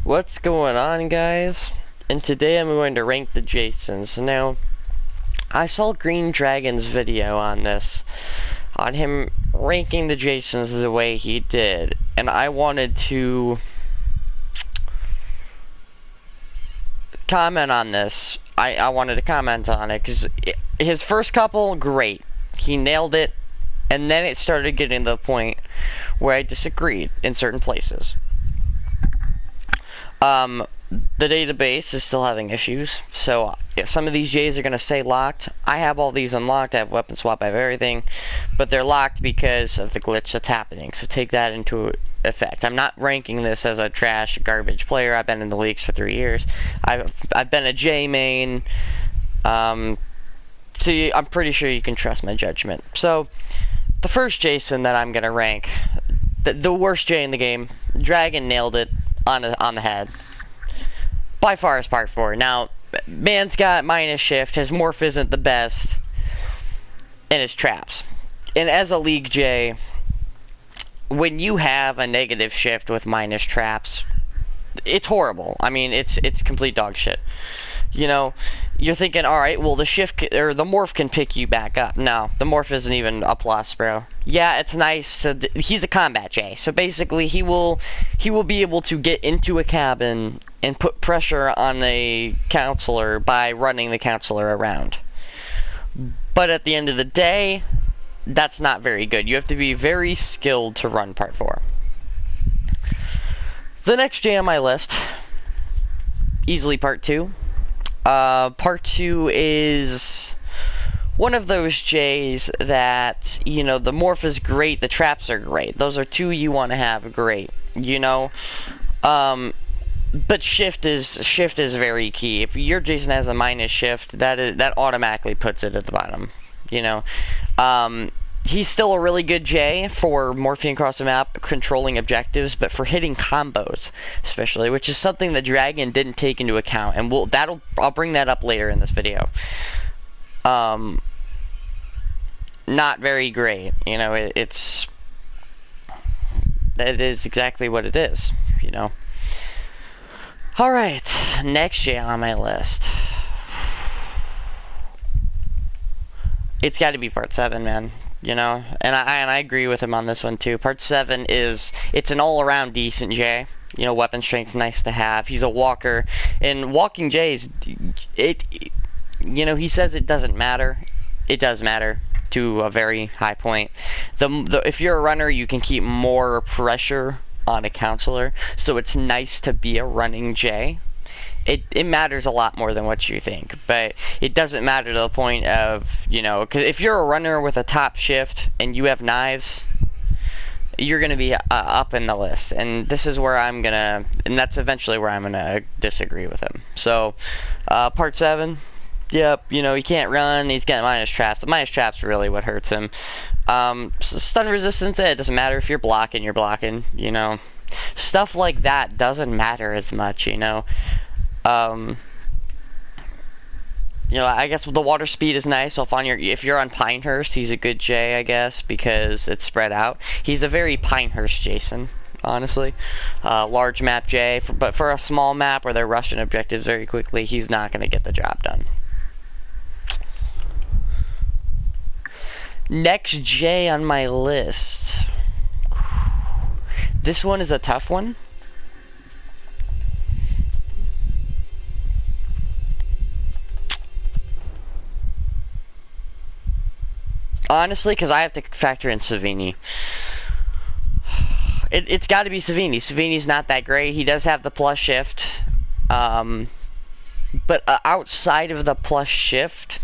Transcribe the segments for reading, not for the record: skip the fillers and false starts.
What's going on, guys? And today I'm going to rank the Jasons. Now, I saw Green Dragon's video on this, on him ranking the Jasons the way he did, and I wanted to comment on this. I wanted to comment on it, because his first couple, great. He nailed it, and then it started getting to the point where I disagreed in certain places. The database is still having issues, so if some of these J's are going to say locked. I have all these unlocked, I have weapon swap, I have everything, but they're locked because of the glitch that's happening, so take that into effect. I'm not ranking this as a trash, garbage player. I've been in the leagues for 3 years. I've been a J main, so I'm pretty sure you can trust my judgment. So, the first Jason that I'm going to rank, the worst J in the game, Dragon nailed it on the head. By far is part 4. Now, man's got minus shift, his morph isn't the best, and his traps. And as a League J, when you have a negative shift with minus traps, it's horrible. I mean, it's complete dog shit. You know, you're thinking, alright, well, the shift, or the morph can pick you back up. No, the morph isn't even a plus, bro. Yeah, it's nice. He's a combat J, so basically he will be able to get into a cabin and put pressure on a counselor by running the counselor around. But at the end of the day, that's not very good. You have to be very skilled to run part 4. The next J on my list, easily part 2. Part 2 is one of those J's that, you know, the morph is great, the traps are great. Those are two you want to have great, you know. But shift is very key. If your Jason has a minus shift, that automatically puts it at the bottom, you know. He's still a really good J for morphing across the map, controlling objectives, but for hitting combos, especially, which is something that Dragon didn't take into account, and I'll bring that up later in this video. Not very great, you know. It is exactly what it is, you know. All right, next J on my list. It's got to be part 7, man. You know, and I agree with him on this one too. Part 7 it's an all-around decent J. You know, weapon strength nice to have. He's a walker, and walking J's, you know, he says it doesn't matter. It does matter to a very high point. If you're a runner, you can keep more pressure on a counselor, so it's nice to be a running J. It matters a lot more than what you think, but it doesn't matter to the point of, you know, because if you're a runner with a top shift and you have knives, you're going to be up in the list, and this is where and that's eventually where I'm going to disagree with him. So, part 7, yep, you know, he can't run, he's got minus traps. The minus traps are really what hurts him. Stun resistance, it doesn't matter if you're blocking, you know. Stuff like that doesn't matter as much, you know. You know, I guess the water speed is nice. So if you're on Pinehurst, he's a good J, I guess, because it's spread out. He's a very Pinehurst Jason, honestly. Large map J, but for a small map where they're rushing objectives very quickly, he's not going to get the job done. Next J on my list. This one is a tough one. Honestly, because I have to factor in Savini. It's got to be Savini. Savini's not that great. He does have the plus shift. But outside of the plus shift,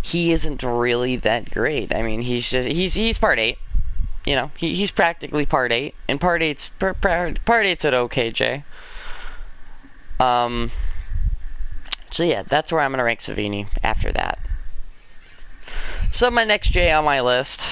he isn't really that great. I mean, he's part 8. You know, he's practically part 8. And part 8's an okay J. So yeah, that's where I'm going to rank Savini after that. So my next J on my list,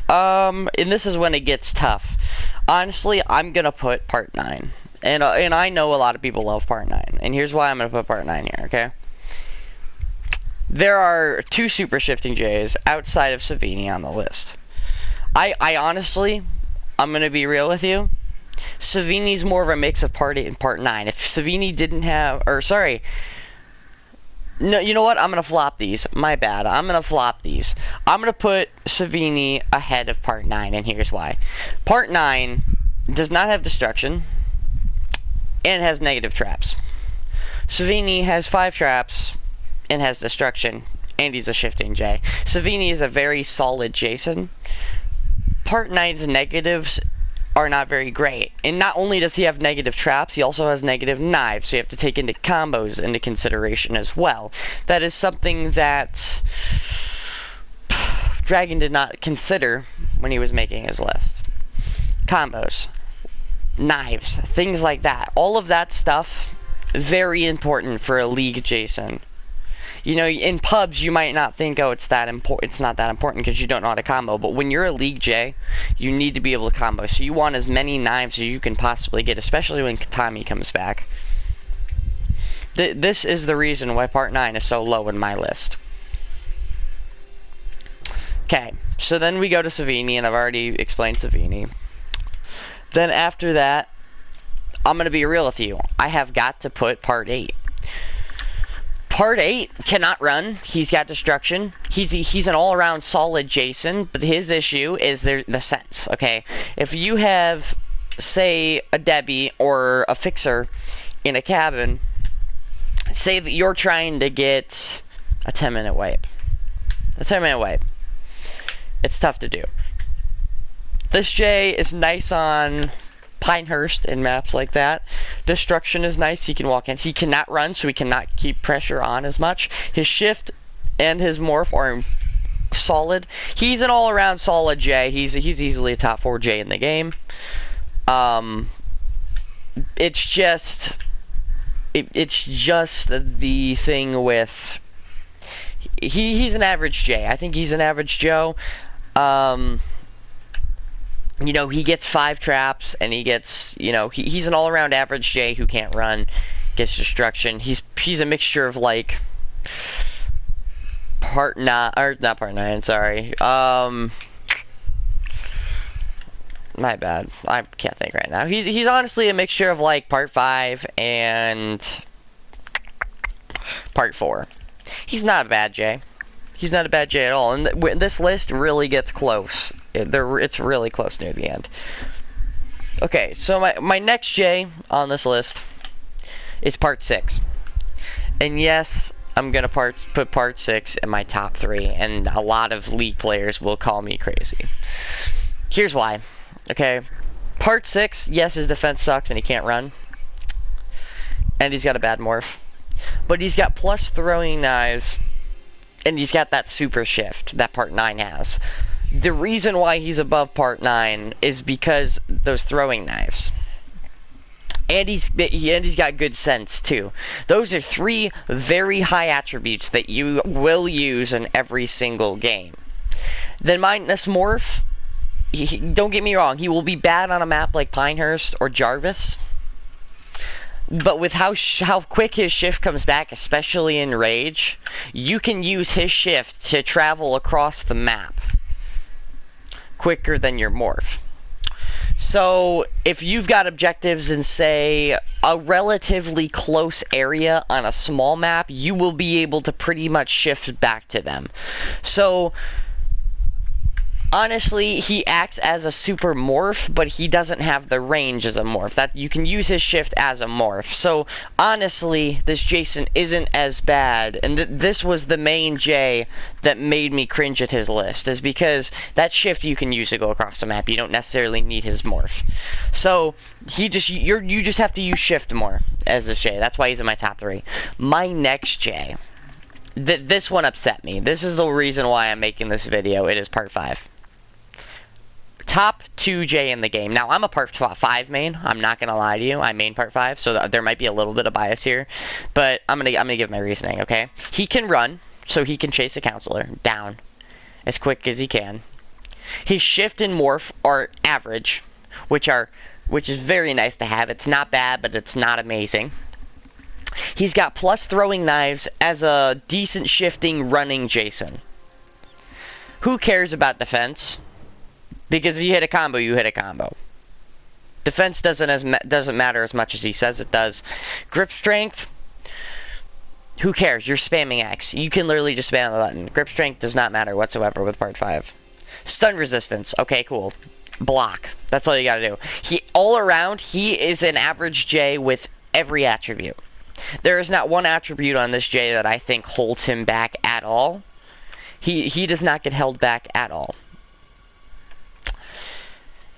and this is when it gets tough. Honestly, I'm gonna put part 9, and I know a lot of people love part 9, and here's why I'm gonna put part 9 here. Okay, there are 2 super shifting J's outside of Savini on the list. I honestly, I'm gonna be real with you. Savini's more of a mix of part 8 and part 9. If Savini didn't have, or sorry, no, you know what? I'm going to flop these. My bad. I'm going to flop these. I'm going to put Savini ahead of part 9, and here's why. Part 9 does not have destruction, and has negative traps. Savini has 5 traps, and has destruction, and he's a shifting J. Savini is a very solid Jason. Part 9's negatives are not very great. And not only does he have negative traps, he also has negative knives, so you have to take into combos into consideration as well. That is something that Dragon did not consider when he was making his list. Combos, knives, things like that. All of that stuff, very important for a League Jason. You know, in pubs, you might not think, oh, it's not that important because you don't know how to combo. But when you're a League J, you need to be able to combo. So you want as many knives as you can possibly get, especially when Katami comes back. This is the reason why Part 9 is so low in my list. Okay, so then we go to Savini, and I've already explained Savini. Then after that, I'm going to be real with you. I have got to put Part 8. Part 8 cannot run. He's got destruction. He's an all-around solid Jason, but his issue is the sense, okay? If you have, say, a Debbie or a Fixer in a cabin, say that you're trying to get a 10-minute wipe. A 10-minute wipe. It's tough to do. This J is nice on Pinehurst in maps like that. Destruction is nice. He can walk in. He cannot run, so he cannot keep pressure on as much. His shift and his morph are solid. He's an all-around solid J. He's easily a top 4 J in the game. It's just the thing with he's an average J. I think he's an average Joe. You know, he gets 5 traps, and he gets, you know, he's an all-around average J who can't run, gets destruction. He's a mixture of, like, part 9, or not part 9, sorry. My bad. I can't think right now. He's honestly a mixture of, like, part 5 and part 4. He's not a bad J. He's not a bad J at all, and this list really gets close. It's really close near the end. Okay, so my next J on this list is part 6. And yes, I'm going to put part 6 in my top 3, and a lot of League players will call me crazy. Here's why. Okay, part 6, yes, his defense sucks and he can't run. And he's got a bad morph. But he's got plus throwing knives, and he's got that super shift that part 9 has. The reason why he's above part 9 is because those throwing knives. And he's got good sense too. Those are 3 very high attributes that you will use in every single game. Then minus morph, don't get me wrong, he will be bad on a map like Pinehurst or Jarvis. But with how quick his shift comes back, especially in Rage, you can use his shift to travel across the map quicker than your morph. So if you've got objectives in, say, a relatively close area on a small map, you will be able to pretty much shift back to them. So honestly, he acts as a super morph, but he doesn't have the range as a morph. That you can use his shift as a morph. So honestly, this Jason isn't as bad, and this was the main J that made me cringe at his list, is because that shift you can use to go across the map. You don't necessarily need his morph. So you just have to use shift more as a J. That's why he's in my top 3. My next J, this one upset me. This is the reason why I'm making this video. It is part 5. Top 2 J in the game. Now, I'm a part 5 main. I'm not gonna lie to you. I main part 5, so there might be a little bit of bias here, but I'm gonna give my reasoning. Okay, he can run, so he can chase a counselor down as quick as he can. His shift and morph are average, which is very nice to have. It's not bad, but it's not amazing. He's got plus throwing knives as a decent shifting running Jason. Who cares about defense? Because if you hit a combo, you hit a combo. Defense doesn't matter as much as he says it does. Grip strength, who cares? You're spamming X. You can literally just spam the button. Grip strength does not matter whatsoever with part 5. Stun resistance, okay, cool. Block, that's all you gotta do. All around, he is an average J with every attribute. There is not one attribute on this J that I think holds him back at all. He does not get held back at all.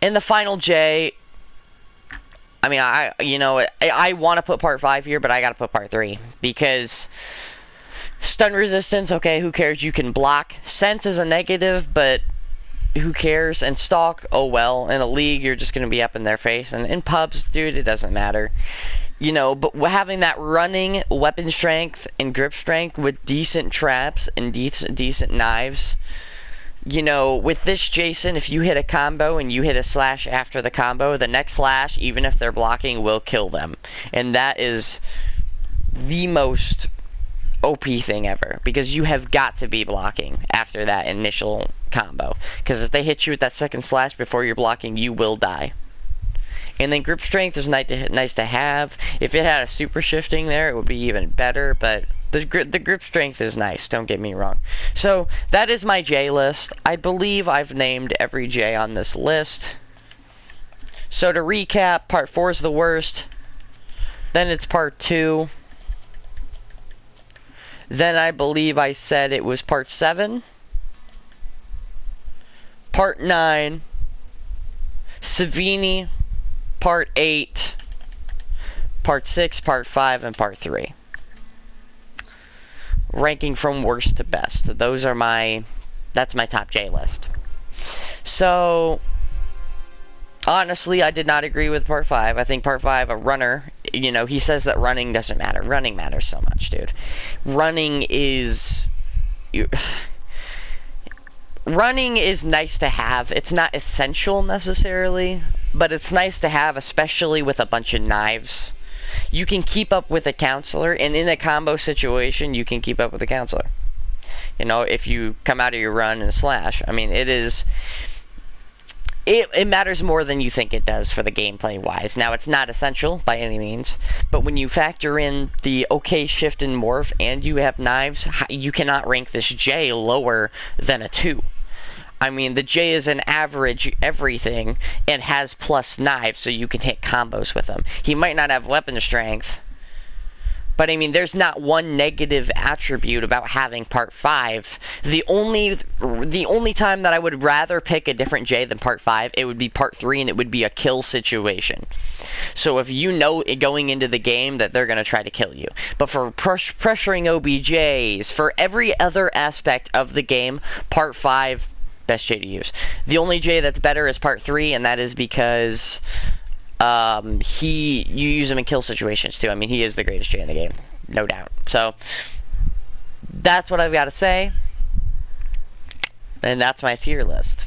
And the final J, I mean, I want to put part 5 here, but I gotta put part 3 because stun resistance, okay, who cares? You can block. Sense is a negative, but who cares? And stalk, oh well. In a league, you're just gonna be up in their face, and in pubs, dude, it doesn't matter. You know, but having that running weapon strength and grip strength with decent traps and decent knives. You know, with this Jason, if you hit a combo and you hit a slash after the combo, the next slash, even if they're blocking, will kill them. And that is the most OP thing ever, because you have got to be blocking after that initial combo. Because if they hit you with that second slash before you're blocking, you will die. And then grip strength is nice to have. If it had a super shifting there, it would be even better, but the grip strength is nice, don't get me wrong. So, that is my J list. I believe I've named every J on this list. So, to recap, part 4 is the worst. Then it's part 2. Then I believe I said it was part 7. Part 9. Savini. Part 8. Part 6, Part 5, and Part 3. Ranking from worst to best. That's my top J list. So, honestly, I did not agree with Part 5. I think Part 5, a runner, you know, he says that running doesn't matter. Running matters so much, dude. Running is nice to have. It's not essential necessarily, but it's nice to have, especially with a bunch of knives. You can keep up with a counselor, and in a combo situation, you can keep up with a counselor. You know, if you come out of your run and slash. I mean, it matters more than you think it does for the gameplay-wise. Now, it's not essential by any means, but when you factor in the okay shift and morph, and you have knives, you cannot rank this J lower than a 2. I mean, the J is an average everything and has plus knives, so you can hit combos with him. He might not have weapon strength, but I mean, there's not one negative attribute about having part 5. The only time that I would rather pick a different J than part 5, it would be part 3, and it would be a kill situation. So if you know going into the game that they're going to try to kill you. But for pressuring OBJs, for every other aspect of the game, part 5, best J to use. The only J that's better is part 3, and that is because you use him in kill situations too. I mean, he is the greatest J in the game, no doubt. So that's what I've got to say, and that's my tier list.